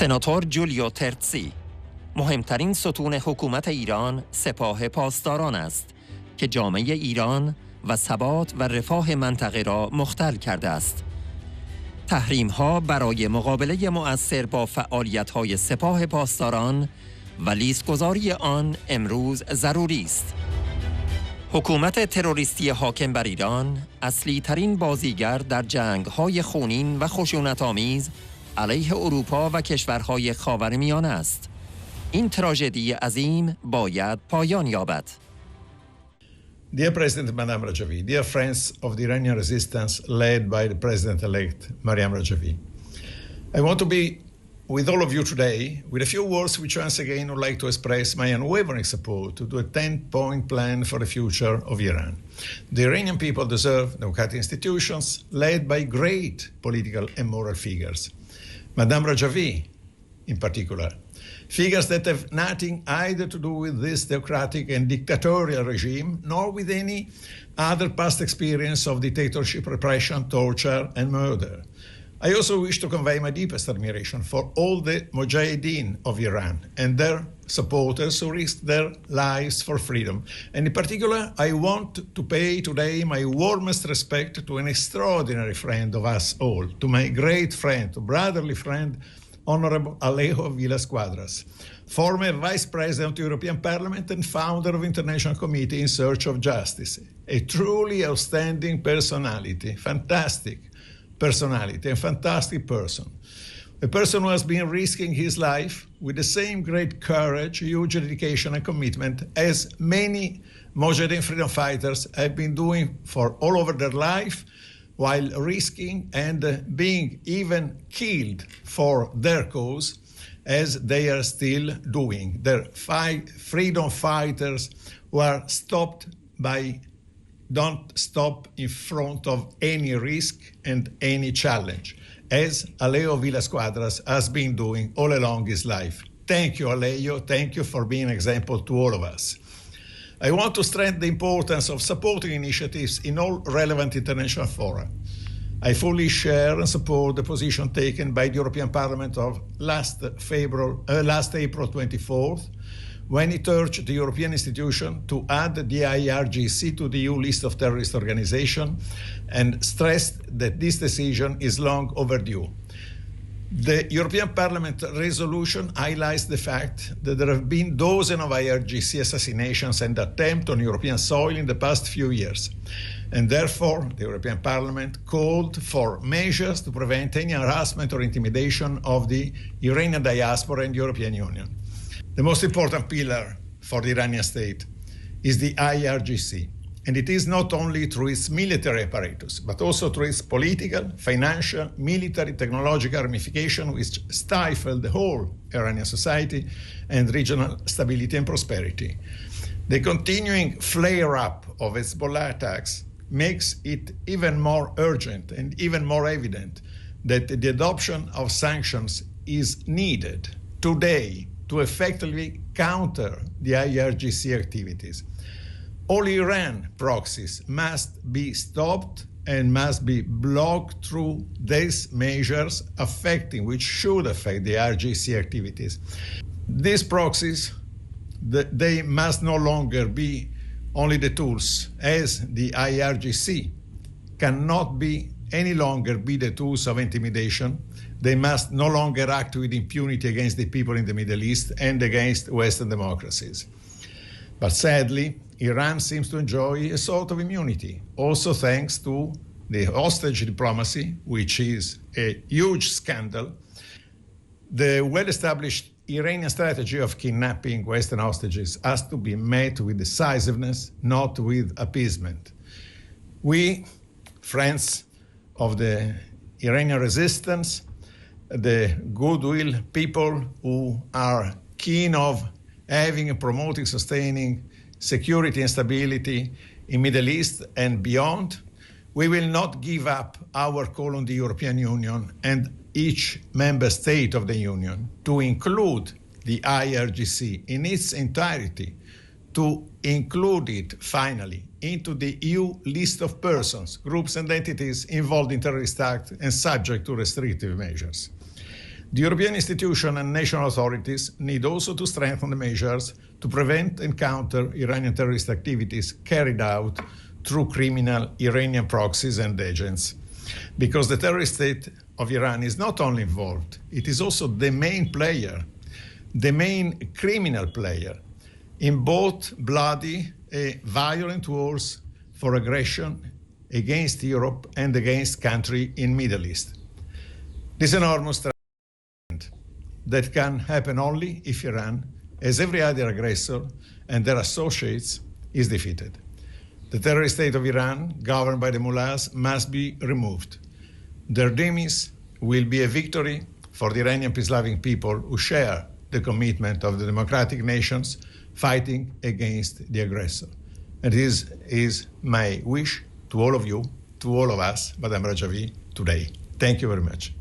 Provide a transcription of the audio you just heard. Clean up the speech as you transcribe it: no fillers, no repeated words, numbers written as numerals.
سناتور جولیو ترتزی مهمترین ستون حکومت ایران سپاه پاسداران است که جامعه ایران و ثبات و رفاه منطقه را مختل کرده است. تحریم ها برای مقابله مؤثر با فعالیت های سپاه پاسداران و لیستگذاری آن امروز ضروری است. حکومت تروریستی حاکم بر ایران اصلی ترین بازیگر در جنگ های خونین و خشونت‌آمیز علیه اروپا و کشورهای خاورمیانه است. این تراژدی عظیم باید پایان یابد. Dear President Madame Rajavi, dear friends of the Iranian resistance led by the President-elect Mariam Rajavi, I want to be with all of you today with a few words which once again would like to express my unwavering support to a 10-point plan for the future of Iran. The Iranian people deserve democratic institutions led by great political and moral figures. Madame Rajavi, in particular, figures that have nothing either to do with this theocratic and dictatorial regime, nor with any other past experience of dictatorship, repression, torture, and murder. I also wish to convey my deepest admiration for all the Mujahideen of Iran and their supporters who risked their lives for freedom. And in particular, I want to pay today my warmest respect to an extraordinary friend of us all, to my great friend, to brotherly friend, Honorable Alejo Villas-Quadras, former Vice President of the European Parliament and founder of International Committee in Search of Justice. A truly outstanding personality, fantastic personality, and fantastic person. A person who has been risking his life with the same great courage, huge dedication and commitment as many Mujahideen freedom fighters have been doing for all over their life, while risking and being even killed for their cause, as they are still doing. They're freedom fighters who are don't stop in front of any risk and any challenge, as Alejo Villas-Quadras has been doing all along his life. Thank you, Alejo. Thank you for being an example to all of us. I want to stress the importance of supporting initiatives in all relevant international fora. I fully share and support the position taken by the European Parliament of last April 24th, when it urged the European institution to add the IRGC to the EU list of terrorist organizations and stressed that this decision is long overdue. The European Parliament resolution highlights the fact that there have been dozens of IRGC assassinations and attempts on European soil in the past few years. And therefore, the European Parliament called for measures to prevent any harassment or intimidation of the Iranian diaspora and the European Union. The most important pillar for the Iranian state is the IRGC. And it is not only through its military apparatus, but also through its political, financial, military, technological ramification which stifle the whole Iranian society and regional stability and prosperity. The continuing flare-up of Hezbollah attacks makes it even more urgent and even more evident that the adoption of sanctions is needed today to effectively counter the IRGC activities. All Iran proxies must be stopped and must be blocked through these measures which should affect the IRGC activities. These proxies, they must no longer be only the tools, as the IRGC cannot be any longer be the tools of intimidation. They must no longer act with impunity against the people in the Middle East and against Western democracies. But sadly, Iran seems to enjoy a sort of immunity, also thanks to the hostage diplomacy, which is a huge scandal. The well-established Iranian strategy of kidnapping Western hostages has to be met with decisiveness, not with appeasement. We, friends of the Iranian resistance, the goodwill people who are keen of having and promoting, sustaining security and stability in Middle East and beyond, we will not give up our call on the European Union and each member state of the Union to include the IRGC in its entirety, to include it finally into the EU list of persons, groups and entities involved in terrorist acts and subject to restrictive measures. The European institutions and national authorities need also to strengthen the measures to prevent and counter Iranian terrorist activities carried out through criminal Iranian proxies and agents. Because the terrorist state of Iran is not only involved, it is also the main player, the main criminal player in both bloody and violent wars for aggression against Europe and against countries in Middle East. This enormous trend that can happen only if Iran, as every other aggressor and their associates, is defeated. The terrorist state of Iran, governed by the mullahs, must be removed. Their demise will be a victory for the Iranian peace-loving people who share the commitment of the democratic nations fighting against the aggressor. And this is my wish to all of you, to all of us, Madame Rajavi, today. Thank you very much.